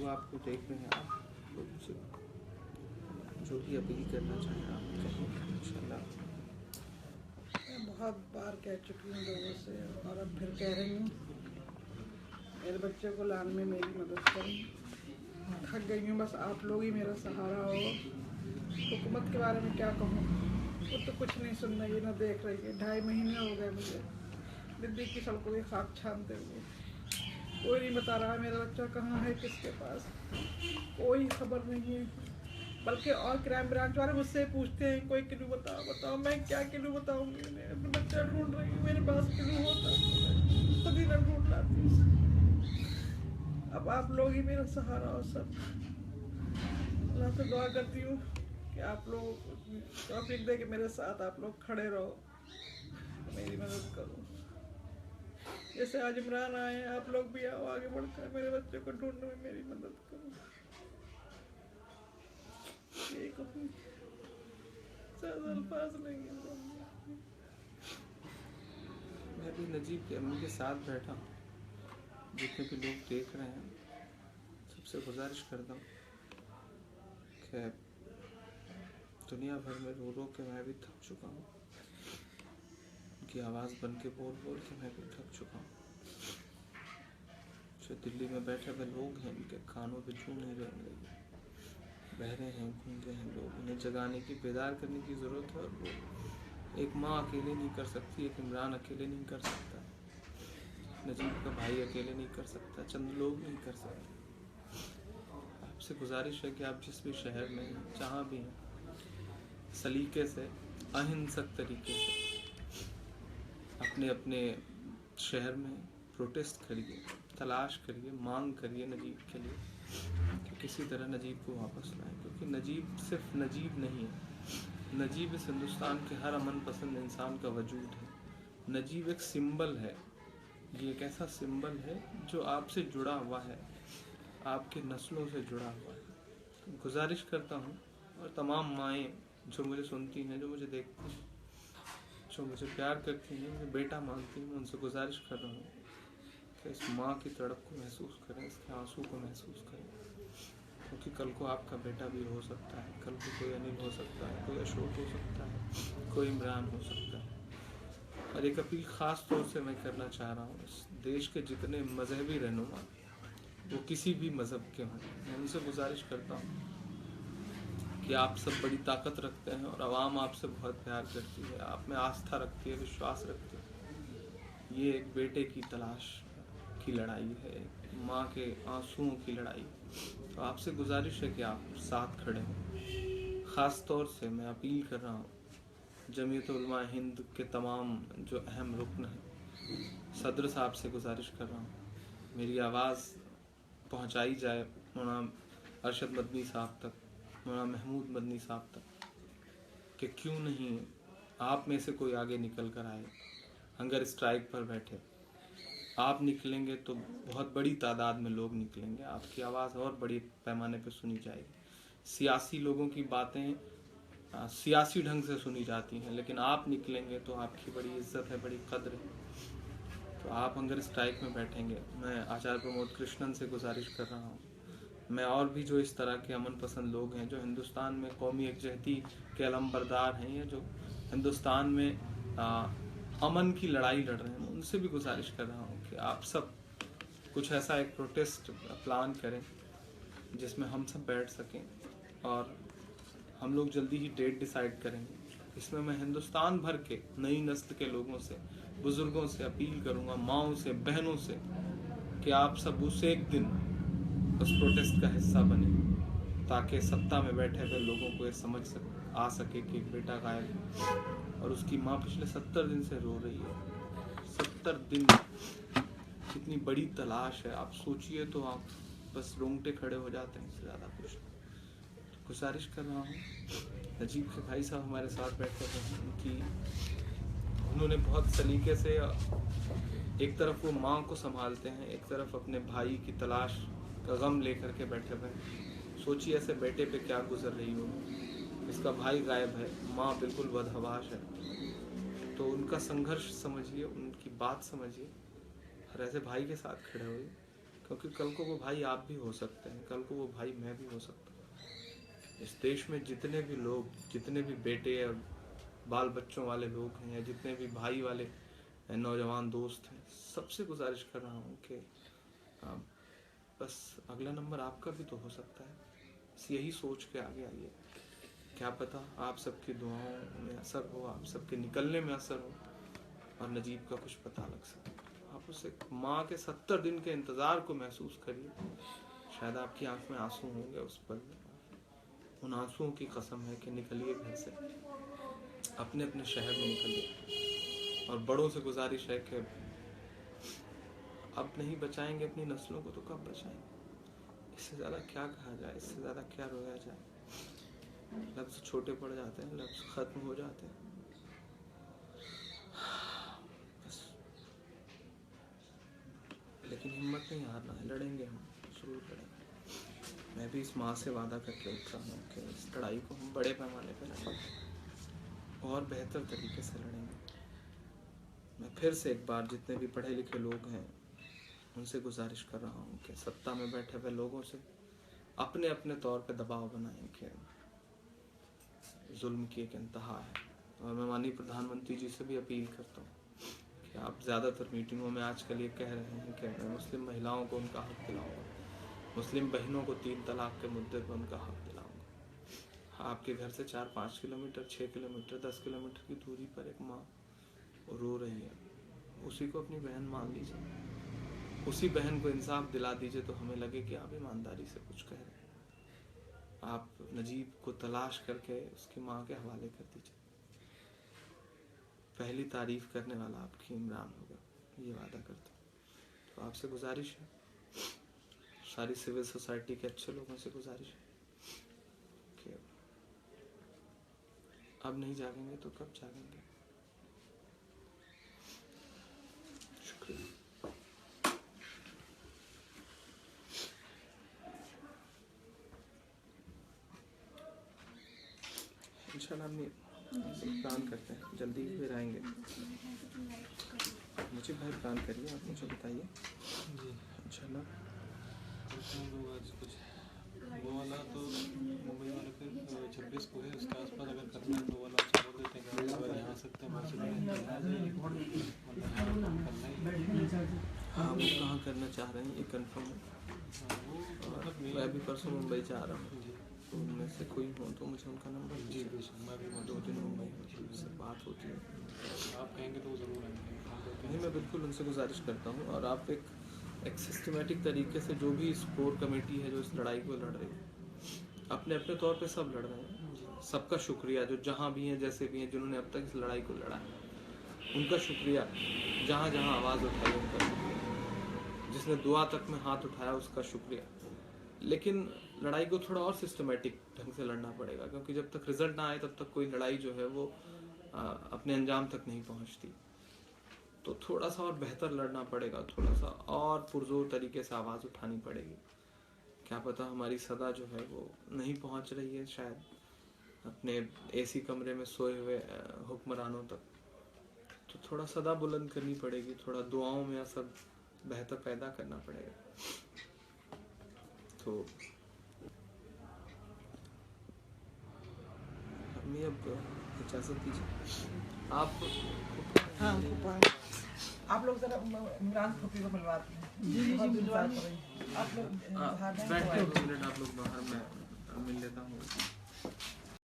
जो आपको देख रहे हैं, आप लोगों से जो भी अपील करना चाहें आप कहें इंशाल्लाह। मैं बहुत बार कह चुकी हूँ लोगों से और अब फिर कह रही हूँ, मेरे बच्चे को लाने में मेरी मदद करें। थक गई हूँ, बस आप लोग ही मेरा सहारा हो। हुकूमत के बारे में क्या कहूँ, वो तो कुछ नहीं सुन रही है, ना देख रही है। 2.5 महीने हो गए मुझे दिल्ली की सड़कों के खाक छानते हुए। कोई नहीं बता रहा मेरा बच्चा कहाँ है, किसके पास, कोई खबर नहीं है। बल्कि और क्राइम ब्रांच वाले मुझसे पूछते हैं कोई क्लू बताओ बताओ। मैं क्या क्लू बताऊंगी उन्हें, अपना बच्चा ढूंढ रही हूँ। मेरे पास क्लू होता तो खुद ही ना ढूंढ लाती उसे। अब आप लोग ही मेरा सहारा हो सब। अल्लाह से दुआ करती हूँ कि आप लोग तौफीक दे कि मेरे साथ आप लोग खड़े रहो, मेरी मदद करो। जैसे आज इमरान आए हैं, आप लोग भी आओ आगे बढ़कर मेरे बच्चे को ढूंढने में मेरी मदद करो। यही कहूँगी, ज़्यादा अल्फाज नहीं है। मैं भी नजीब की अम्मी के साथ बैठा हूँ। जितने भी लोग देख रहे हैं सबसे गुजारिश करता हूँ कि दुनिया भर में रो रो के मैं भी थक चुका हूँ। उनकी आवाज़ बन के बोल बोल के मैं भी थक चुका हूँ। जो दिल्ली में बैठे हुए लोग हैं उनके कानों पे छू नहीं रहे, बहरे हैं, गूंगे हैं लोग। उन्हें जगाने की, बेदार करने की ज़रूरत है। और वो एक माँ अकेले नहीं कर सकती, एक इमरान अकेले नहीं कर सकता, नजीब का भाई अकेले नहीं कर सकता, चंद लोग नहीं कर सकते। आपसे गुजारिश है कि आप जिस भी शहर में हैं, जहाँ भी हैं, सलीके से, अहिंसक तरीके से अपने अपने शहर में प्रोटेस्ट करिए, तलाश करिए, मांग करिए नजीब के लिए कि किसी तरह नजीब को वापस लाएं। क्योंकि नजीब सिर्फ नजीब नहीं है, नजीब इस हिंदुस्तान के हर अमन पसंद इंसान का वजूद है। नजीब एक सिंबल है, ये एक ऐसा सिंबल है जो आपसे जुड़ा हुआ है, आपके नस्लों से जुड़ा हुआ है। गुजारिश करता हूँ, और तमाम माएँ जो मुझे सुनती हैं, जो मुझे देखती हैं, जो मुझे प्यार करती हैं, मुझे बेटा मानती हैं, मैं उनसे गुजारिश कर रहा हूँ कि इस माँ की तड़प को महसूस करें, इसके आंसू को महसूस करें। क्योंकि कल को आपका बेटा भी हो सकता है, कल को कोई अनिल हो सकता है, कोई अशोक हो सकता है, कोई इमरान हो सकता है। और एक अपील ख़ास तौर से मैं करना चाह रहा हूँ, इस देश के जितने मजहबी रहनुमा, वो किसी भी मज़हब के हों, मैं उनसे गुजारिश करता हूँ कि आप सब बड़ी ताकत रखते हैं और आवाम आपसे बहुत प्यार करती है, आप में आस्था रखती है, विश्वास रखती है। ये एक बेटे की तलाश की लड़ाई है, माँ के आंसुओं की लड़ाई। तो आपसे गुजारिश है कि आप साथ खड़े हों। ख़ास तौर से मैं अपील कर रहा हूँ जमीयत उलमा हिंद के तमाम जो अहम रुकन हैं, सदर साहब से गुजारिश कर रहा हूँ मेरी आवाज़ पहुँचाई जाए मौलाना अरशद मदनी साहब तक, मौलाना महमूद मदनी साहब तक, कि क्यों नहीं आप में से कोई आगे निकल कर आए। हंगर स्ट्राइक पर बैठे आप निकलेंगे तो बहुत बड़ी तादाद में लोग निकलेंगे, आपकी आवाज़ और बड़ी पैमाने पर सुनी जाएगी। सियासी लोगों की बातें सियासी ढंग से सुनी जाती हैं, लेकिन आप निकलेंगे तो आपकी बड़ी इज्जत है, बड़ी कद्र है। तो आप हंगर स्ट्राइक में बैठेंगे। मैं आचार्य प्रमोद कृष्णन से गुजारिश कर रहा हूँ, मैं और भी जो इस तरह के अमन पसंद लोग हैं, जो हिंदुस्तान में कौमी एकजहती के अलमबरदार हैं, या जो हिंदुस्तान में अमन की लड़ाई लड़ रहे हैं, उनसे भी गुजारिश कर रहा हूँ कि आप सब कुछ ऐसा एक प्रोटेस्ट प्लान करें जिसमें हम सब बैठ सकें, और हम लोग जल्दी ही डेट डिसाइड करेंगे। इसमें मैं हिंदुस्तान भर के नई नस्ल के लोगों से, बुज़ुर्गों से अपील करूँगा, माँओं से, बहनों से, कि आप सब उस एक दिन उस प्रोटेस्ट का हिस्सा बने, ताकि सत्ता में बैठे हुए लोगों को ये समझ आ सके कि एक बेटा गायब है और उसकी माँ पिछले 70 दिन से रो रही है। 70 दिन, कितनी बड़ी तलाश है, आप सोचिए तो आप बस रोंगटे खड़े हो जाते हैं, इससे ज़्यादा कुछ नहीं। गुजारिश कर रहा हूँ, नजीब के भाई साहब हमारे साथ बैठे हैं, उन्होंने बहुत सलीके से, एक तरफ वो माँ को संभालते हैं, एक तरफ अपने भाई की तलाश का गम लेकर के बैठे हुए हैं। सोचिए ऐसे बेटे पे क्या गुजर रही हो, इसका भाई गायब है, माँ बिल्कुल बदहवाश है। तो उनका संघर्ष समझिए, उनकी बात समझिए, और ऐसे भाई के साथ खड़े होइए। क्योंकि कल को वो भाई आप भी हो सकते हैं, कल को वो भाई मैं भी हो सकता हूँ। इस देश में जितने भी लोग, जितने भी बेटे और बाल बच्चों वाले लोग हैं, या जितने भी भाई वाले नौजवान दोस्त हैं, सबसे गुजारिश कर रहा हूँ कि बस अगला नंबर आपका भी तो हो सकता है। बस यही सोच के आगे आइए। क्या पता आप सबकी दुआओं में असर हो, आप सबके निकलने में असर हो और नजीब का कुछ पता लग सके। आप उसे माँ के 70 दिन के इंतज़ार को महसूस करिए। शायद आपकी आंख में आंसू होंगे उस पल में। उन आंसुओं की कसम है कि निकलिए घर से, अपने अपने शहर में निकलिए। और बड़ों से गुजारिश है कि अब नहीं बचाएंगे अपनी नस्लों को तो कब बचाएंगे। इससे ज़्यादा क्या कहा जाए, इससे ज़्यादा क्या रोया जाए। लफ्ज़ छोटे पड़ जाते हैं, लफ्ज़ ख़त्म हो जाते हैं। बस लेकिन हिम्मत नहीं हारना है, लड़ेंगे हम, ज़रूर लड़ेंगे। मैं भी इस माँ से वादा करके उठ रहा हूँ कि इस लड़ाई को हम बड़े पैमाने पर लड़ेंगे और बेहतर तरीके से लड़ेंगे। मैं फिर से एक बार जितने भी पढ़े लिखे लोग हैं उनसे गुजारिश कर रहा हूँ कि सत्ता में बैठे हुए लोगों से अपने अपने तौर पे दबाव बनाएं कि जुल्म की एक इंतहा है। और मैं माननीय प्रधानमंत्री जी से भी अपील करता हूँ कि आप ज़्यादातर मीटिंगों में आजकल ये कह रहे हैं कि मैं मुस्लिम महिलाओं को उनका हक दिलाऊंगा, मुस्लिम बहनों को 3 तलाक के मुद्दे पर उनका हक दिलाऊंगा। आपके घर से 4-5 किलोमीटर, 6 किलोमीटर, 10 किलोमीटर की दूरी पर एक माँ रो रही है, उसी को अपनी बहन मान लीजिए, उसी बहन को इंसाफ दिला दीजिए तो हमें लगे कि आप ईमानदारी से कुछ कह रहे हैं। आप नजीब को तलाश करके उसकी माँ के हवाले कर दीजिए। पहली तारीफ करने वाला आपकी इमरान होगा, ये वादा करता हूँ। तो आपसे गुजारिश है, सारी सिविल सोसाइटी के अच्छे लोगों से गुजारिश है कि अब नहीं जागेंगे तो कब जागेंगे। शुक्रिया। इंशाल्लाह हम प्लान करते हैं, जल्दी फिर आएंगे। मुझे भाई प्लान करिए, आप मुझे बताइए जी। इंशाल्लाह। लोग आज कुछ वो वाला तो मुंबई वाले पे 26 को है, उसके आसपास अगर करना है तो वाला अच्छा बोल देते हैं कि अगर यहाँ आ सकते हैं बहुत से हाँ, वो कहाँ करना चाह रहे हैं ये कंफर्म है। और मैं भी परसों मुंबई जा रहा हूँ, तो उनमें से कोई हो तो मुझे उनका नंबर जी दीजिए। बेशक, मैं भी 2 दिन मुंबई में उससे बात होती है। आप कहेंगे तो ज़रूर आएंगे। नहीं, मैं बिल्कुल उनसे गुजारिश करता हूँ। और आप एक सिस्टमेटिक तरीके से जो भी इस कोर कमेटी है जो इस लड़ाई को लड़ रही है, अपने अपने तौर पे सब लड़ रहे हैं। सबका शुक्रिया, जो जहाँ भी हैं, जैसे भी हैं, जिन्होंने अब तक इस लड़ाई को लड़ा है उनका शुक्रिया। जहाँ जहाँ आवाज़ उठाई उनका शुक्रिया, जिसने दुआ तक में हाथ उठाया उसका शुक्रिया। लेकिन लड़ाई को थोड़ा और सिस्टमेटिक ढंग से लड़ना पड़ेगा, क्योंकि जब तक रिजल्ट ना आए तब तक कोई लड़ाई जो है वो अपने अंजाम तक नहीं पहुँचती। तो थोड़ा सा और बेहतर लड़ना पड़ेगा, थोड़ा सा और पुरजोर तरीके से आवाज़ उठानी पड़ेगी। क्या पता हमारी सदा जो है वो नहीं पहुंच रही है शायद अपने एसी कमरे में सोए हुए हुक्मरानों तक। तो थोड़ा सदा बुलंद करनी पड़ेगी, थोड़ा दुआओं में असर बेहतर पैदा करना पड़ेगा। तो हमें अब इजाज़त दीजिए। आप हाँ, आप लोग जरा इमरान फूफी को मिलवाते हैं। जी जी, मिलवा आप लोग बैठे 2 मिनट, आप लोग बाहर